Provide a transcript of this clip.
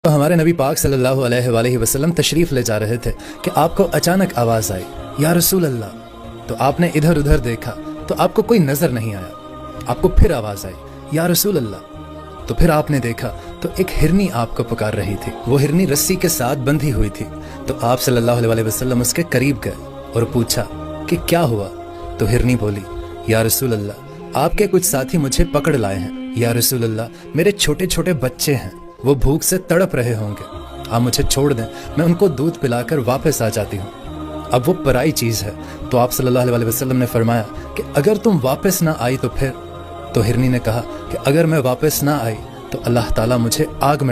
तो हमारे नबी पाक सल्लल्लाहु अलैहि वसल्लम तशरीफ़ ले जा रहे थे कि आपको अचानक आवाज़ आई, या रसूल अल्लाह। तो आपने इधर उधर देखा तो आपको कोई नज़र नहीं आया। आपको फिर आवाज़ आई, या रसूल अल्लाह। तो फिर आपने देखा तो एक हिरनी आपको पुकार रही थी। वो हिरनी रस्सी के साथ बंधी हुई थी। तो आप सल्लल्लाहु अलैहि वसल्लम उसके करीब गए और पूछा कि क्या हुआ। तो हिरनी बोली, या रसूल अल्लाह, आपके कुछ साथी मुझे पकड़ लाए हैं। या रसूल अल्लाह, मेरे छोटे छोटे बच्चे हैं, वो भूख से तड़प रहे होंगे, आप मुझे छोड़ दें, मैं उनको दूध पिलाकर वापस आ जाती हूँ। अब वो पराई चीज़ है। तो आप सल्लल्लाहु अलैहि वसल्लम ने फरमाया कि अगर तुम वापस ना आई तो फिर। तो हिरनी ने कहा कि अगर मैं वापस ना आई तो अल्लाह ताला मुझे आग में